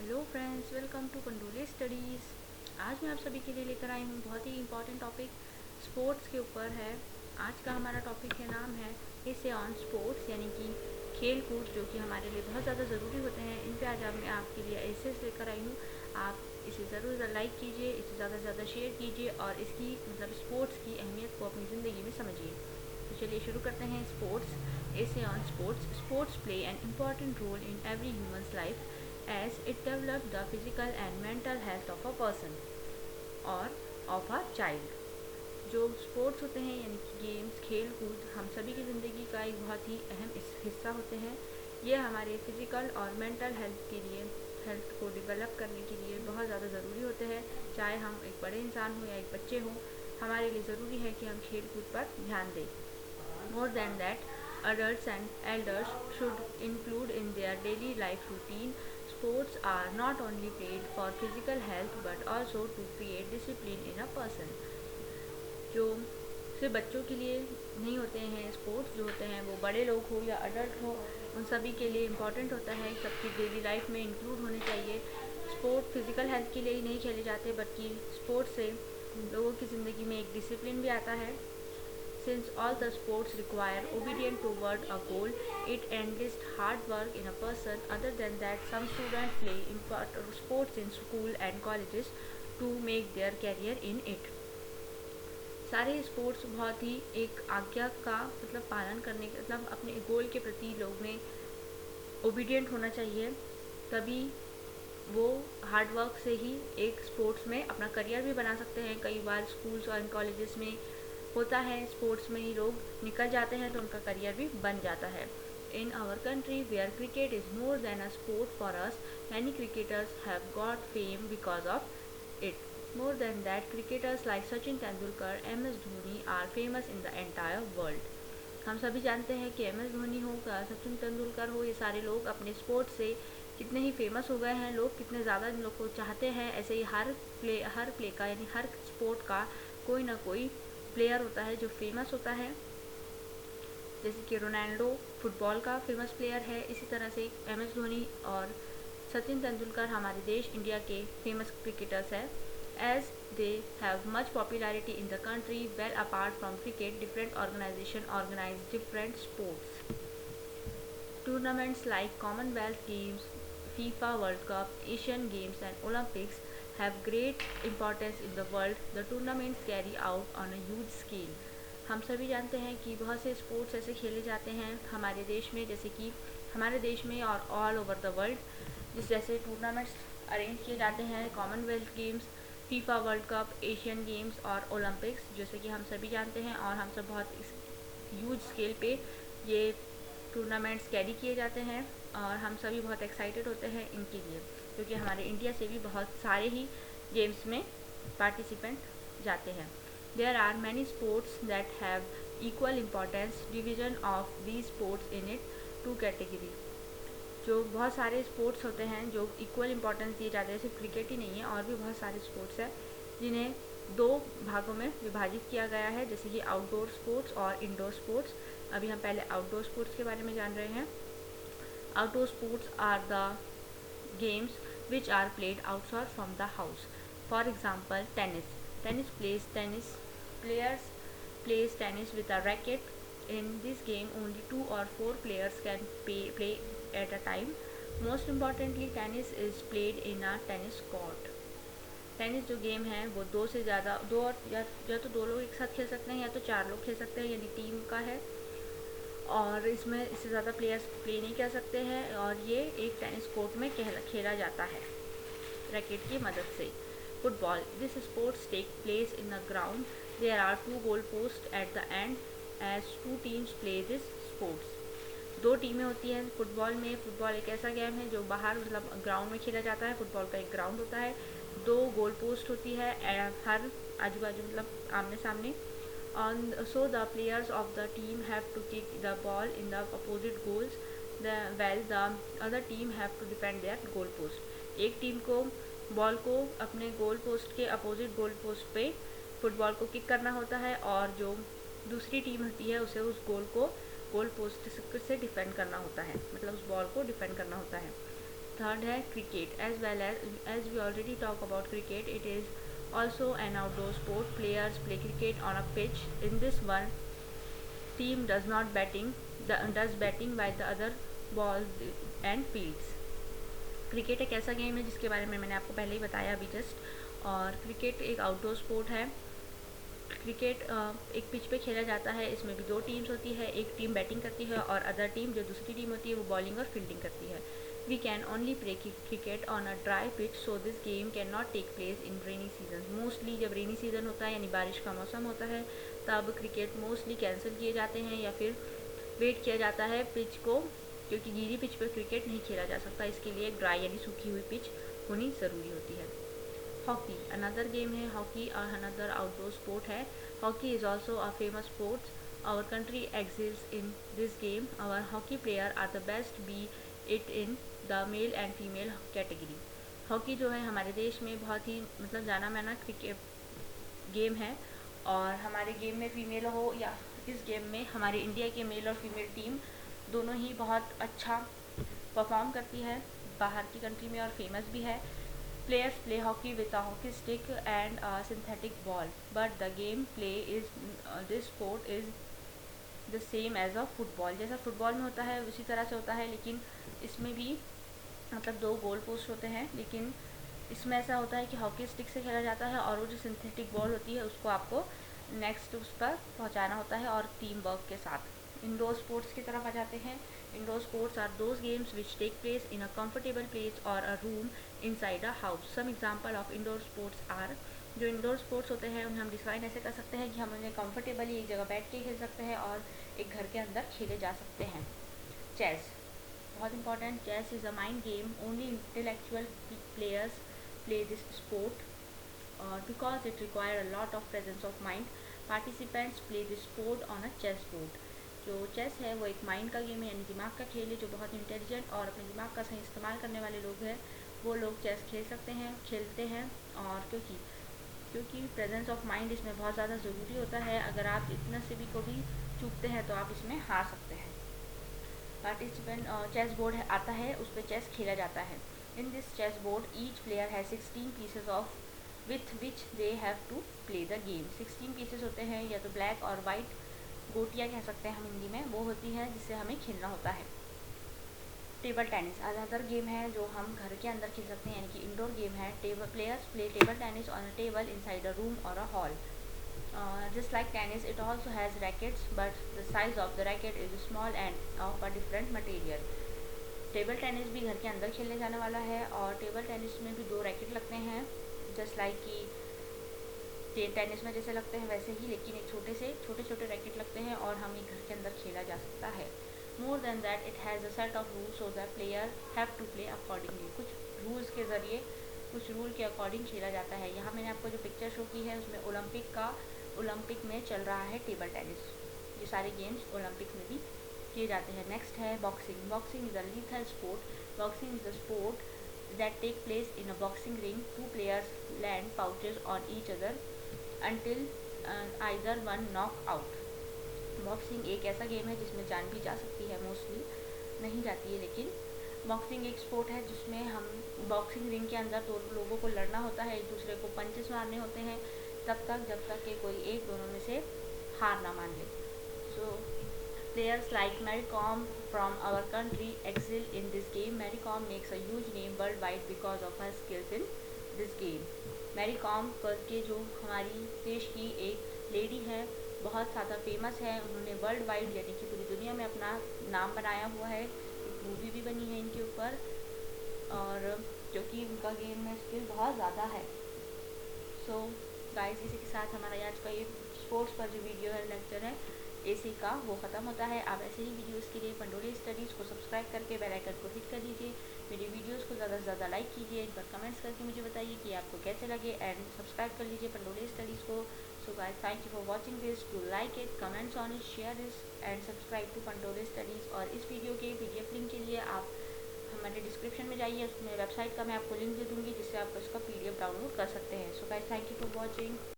Hello friends, welcome to कंडोले studies. आज मैं आप सभी के लिए लेकर आई हूँ बहुत ही इम्पॉर्टेंट टॉपिक स्पोर्ट्स के ऊपर है। आज का हमारा टॉपिक है नाम है एसे ऑन स्पोर्ट्स, यानी कि खेल कूद जो कि हमारे लिए बहुत ज़्यादा ज़रूरी होते हैं। इन पे आज मैं आपके लिए एसेस लेकर आई हूँ। आप इसे ज़रूर लाइक कीजिए, इसे ज़्यादा से ज़्यादा शेयर कीजिए और इसकी स्पोर्ट्स की अहमियत को अपनी ज़िंदगी में समझिए। तो चलिए शुरू करते हैं। Sports essay on sports. Sports play an important role in every human's life as it develops the physical and mental health of a person or of a child। जो स्पोर्ट्स होते हैं यानी कि गेम्स, खेल कूद हम सभी की ज़िंदगी का एक बहुत ही अहम हिस्सा होते हैं। ये हमारे फिज़िकल और मेंटल हेल्थ को डेवलप करने के लिए बहुत ज़्यादा ज़रूरी होते हैं। चाहे हम एक बड़े इंसान हों या एक बच्चे हों, हमारे लिए ज़रूरी है कि हम खेल कूद पर ध्यान दें। More than that, adults and elders should include in their daily life routine. Sports are not only played for physical health but also to create discipline in a person। जो सिर्फ बच्चों के लिए नहीं होते हैं, स्पोर्ट्स जो होते हैं वो बड़े लोग हो या अडल्ट हो, उन सभी के लिए इम्पॉर्टेंट होता है, सबकी डेली लाइफ में इंक्लूड होने चाहिए। स्पोर्ट फिज़िकल हेल्थ के लिए ही नहीं खेले जाते, बल्कि स्पोर्ट्स से लोगों की ज़िंदगी में एक डिसिप्लिन भी आता है। Since all the sports require obedience toward a goal, it enlists hard work in a person. Other than that, some students play important sports in school and colleges to make their career in it। सारे sports बहुत ही एक आज्ञा का पालन करने के अपने गोल के प्रति लोग में ओबीडियंट होना चाहिए, तभी वो हार्ड वर्क से ही एक स्पोर्ट्स में अपना करियर भी बना सकते हैं। कई बार स्कूल्स और कॉलेजेस में होता है, स्पोर्ट्स में ही लोग निकल जाते हैं तो उनका करियर भी बन जाता है। In our country where cricket is more than a sport for us, many cricketers have got fame because of it. More than that, cricketers like Sachin Tendulkar, MS Dhoni are famous in the entire world. हम सभी जानते हैं कि MS Dhoni हो, सचिन तेंदुलकर हो, ये सारे लोग अपने स्पोर्ट से कितने ही फेमस हो गए हैं, लोग कितने ज़्यादा इन लोग को चाहते हैं। ऐसे ही हर प्ले का यानी हर स्पोर्ट का कोई ना कोई प्लेयर होता है जो फेमस होता है। जैसे कि रोनाल्डो फुटबॉल का फेमस प्लेयर है, इसी तरह से MS धोनी और सचिन तेंदुलकर हमारे देश इंडिया के फेमस क्रिकेटर्स हैं। As they have much popularity in the country, well apart from cricket different organization organize different sports tournaments like commonwealth games, FIFA World Cup, Asian Games and Olympics have great importance in the world. The tournaments carry out on a huge scale। हम सभी जानते हैं कि बहुत से sports ऐसे खेले जाते हैं हमारे देश में, जैसे कि हमारे देश में और ऑल ओवर द वर्ल्ड। जिस जैसे टूर्नामेंट्स अरेंज किए जाते हैं, Commonwealth games, FIFA world cup, Asian games और ओलंपिक्स, जैसे कि हम सभी जानते हैं और हम सब बहुत ह्यूज स्केल पे ये टूर्नामेंट्स कैरी किए जाते हैं और हम सभी बहुत एक्साइटेड होते हैं इनके लिए, क्योंकि हमारे इंडिया से भी बहुत सारे ही गेम्स में पार्टिसिपेंट जाते हैं। There are many sports that have equal importance, division of these sports in it two category. जो बहुत सारे स्पोर्ट्स होते हैं जो इक्वल इम्पॉर्टेंस दिए जाते हैं, सिर्फ क्रिकेट ही नहीं है, और भी बहुत सारे स्पोर्ट्स हैं जिन्हें दो भागों में विभाजित किया गया है, जैसे कि आउटडोर स्पोर्ट्स और इंडोर स्पोर्ट्स। अभी हम पहले आउटडोर स्पोर्ट्स के बारे में जान रहे हैं। Outdoor sports are the games which are played outside from the house. For example, tennis players plays tennis with a racket. In this game, only 2 or 4 players can play at a time. Most importantly, tennis is played in a tennis court. Tennis जो game है वो दो से ज़्यादा या तो दो लोग एक साथ खेल सकते हैं या तो 4 लोग खेल सकते हैं, यानी टीम का है, और इसमें इससे ज़्यादा प्लेयर्स प्ले नहीं कर सकते हैं, और ये एक टेनिस कोर्ट में खेला जाता है रैकेट की मदद से। Football, this sports take place in the ground, there are 2 goal post at the end as 2 teams play this sports. 2 टीमें होती हैं फुटबॉल में। फुटबॉल एक ऐसा गेम है जो बाहर ग्राउंड में खेला जाता है। फुटबॉल का एक ग्राउंड होता है, 2 गोल पोस्ट होती है हर आजू बाजू आमने सामने। So the players of the team have to kick the ball in the opposite goals, while the other team have to defend their goal post। एक टीम को बॉल को अपने गोल पोस्ट के अपोजिट गोल पोस्ट पे football को kick करना होता है, और जो दूसरी टीम होती है उसे उस गोल पोस्ट से डिफेंड करना होता है, उस बॉल को डिफेंड करना होता है। थर्ड है cricket. As we already talk about cricket, it is also an outdoor sport. Players play cricket on a pitch. In this one, team does batting while the other balls and fields. Cricket एक ऐसा game है जिसके बारे में मैंने आपको पहले ही बताया अभी जस्ट. और क्रिकेट एक आउटडोर स्पोर्ट है. क्रिकेट एक पिच पे खेला जाता है. इसमें भी दो टीम्स होती है. एक टीम बैटिंग करती है और अदर टीम जो दूसरी टीम होती है वो बॉलिंग और फील्डिंग करती है. We can only play cricket on a dry pitch, so this game can not take place in rainy season. Mostly जब रेनी सीजन होता है यानी बारिश का मौसम होता है तब क्रिकेट मोस्टली कैंसिल किए जाते हैं या फिर वेट किया जाता है पिच को, क्योंकि गीली पिच पर क्रिकेट नहीं खेला जा सकता. इसके लिए एक ड्राई यानी सूखी हुई पिच होनी ज़रूरी होती है. हॉकी अनदर गेम है. हॉकी अनदर आउटडोर स्पोर्ट है. Hockey is also a famous sports. Our country excels in this game. Our hockey player are the best, be it in the male and female category. Hockey जो है हमारे देश में बहुत ही जाना माना cricket game है. और हमारे गेम में फीमेल हो या इस गेम में हमारे इंडिया के मेल और फीमेल टीम दोनों ही बहुत अच्छा परफॉर्म करती है बाहर की कंट्री में और फेमस भी है. Players play hockey with a hockey stick and a synthetic ball, but the game play is this sport is the same as a football. जैसा फुटबॉल में होता है उसी तरह से होता है, लेकिन इसमें भी दो गोल पोस्ट होते हैं. लेकिन इसमें ऐसा होता है कि हॉकी स्टिक से खेला जाता है और वो जो सिंथेटिक बॉल होती है उसको आपको नेक्स्ट उस पर पहुँचाना होता है और टीम वर्क के साथ. इंडोर स्पोर्ट्स की तरफ आ जाते हैं. Indoor sports are those games which take place in a comfortable place or a room inside a house. Some example of indoor sports are. जो इंडोर स्पोर्ट्स होते हैं उन्हें हम डिफाइन ऐसे कर सकते हैं कि हम उन्हें कंफर्टेबली एक जगह बैठ के खेल सकते हैं और एक घर के अंदर खेले जा सकते हैं. चेस बहुत important. Chess is a mind game. Only intellectual players play this sport because it require a lot of presence of mind. Participants play this sport on a chess board. जो चेस है वो एक mind का game है यानी दिमाग का खेल है. जो बहुत इंटेलिजेंट और अपने दिमाग का सही इस्तेमाल करने वाले लोग हैं वो लोग चेस खेलते हैं. और क्योंकि प्रेजेंस ऑफ माइंड इसमें बहुत ज़्यादा ज़रूरी होता है. अगर आप इतना से भी को भी चूकते हैं तो आप इसमें हार सकते हैं. पार्टिसिपेंट चेस बोर्ड आता है, उस पर चेस खेला जाता है. In this chess board each player has 16 pieces of with which they have to play the game. 16 pieces होते हैं या तो ब्लैक और वाइट गोटियाँ कह सकते हैं हम हिंदी में, वो होती है जिससे हमें खेलना होता है. टेबल टेनिस अनदर गेम है जो हम घर के अंदर खेल सकते हैं यानी कि इंडोर गेम है. Players play table tennis on a table inside a room और अ hall. Just like tennis, it also has rackets, but the size of the racket is small and of a different material. Table tennis भी घर के अंदर खेलने जाने वाला है और टेबल टेनिस में भी दो रैकेट लगते हैं, जस्ट लाइक कि टेनिस में जैसे लगते हैं वैसे ही, लेकिन एक छोटे छोटे रैकेट लगते हैं और हम ये घर के अंदर खेला जा सकता है. More than that it has a set of rules so that player have to play accordingly. कुछ रूल्स के ज़रिए कुछ रूल के अकॉर्डिंग खेला जाता है. यहाँ मैंने आपको जो पिक्चर शो की है उसमें ओलंपिक में चल रहा है टेबल टेनिस. ये सारे गेम्स ओलंपिक में भी किए जाते हैं. नेक्स्ट है boxing. Boxing is a lethal sport. Boxing is a sport that take place in a boxing ring. Two players land pouches on each other until either one knock out. Boxing एक ऐसा game है जिसमें जान भी जा सकती है, mostly नहीं जाती है, लेकिन बॉक्सिंग एक स्पोर्ट है जिसमें हम बॉक्सिंग रिंग के अंदर दो लोगों को लड़ना होता है, एक दूसरे को पंचेस मारने होते हैं जब तक कि कोई एक दोनों में से हार ना मान ले. सो players like Mary Kom from our country excel in this game. Mary Kom makes a huge name worldwide because of her skills in this game. Mary Kom करके जो हमारी देश की एक लेडी है, बहुत ज़्यादा फेमस है. उन्होंने वर्ल्ड वाइड यानी कि पूरी दुनिया में अपना नाम बनाया हुआ है. एक मूवी भी बनी है इनके ऊपर, और क्योंकि उनका गेम में स्किल बहुत ज़्यादा है. सो गाइस, इसी के साथ हमारा आज का ये स्पोर्ट्स पर जो वीडियो है, लेक्चर है एसी का, वो ख़त्म होता है. आप ऐसे ही वीडियोस के लिए पंडोली स्टडीज़ को सब्सक्राइब करके बेल आइकन को हिट कर दीजिए. मेरी वीडियोस को ज़्यादा से ज़्यादा लाइक कीजिए. एक बार कमेंट्स करके मुझे बताइए कि आपको कैसे लगे, एंड सब्सक्राइब कर लीजिए पंडोली स्टडीज़ को. So guys, thank you for watching this. To like it, comments on it, share this and subscribe to Pandoli studies. और इस वीडियो के PDF लिंक के लिए आप हमारे डिस्क्रिप्शन में जाइए, उसमें वेबसाइट का मैं आपको लिंक दे दूँगी जिससे आप इसका PDF डाउनलोड कर सकते हैं. सो guys, thank you for watching.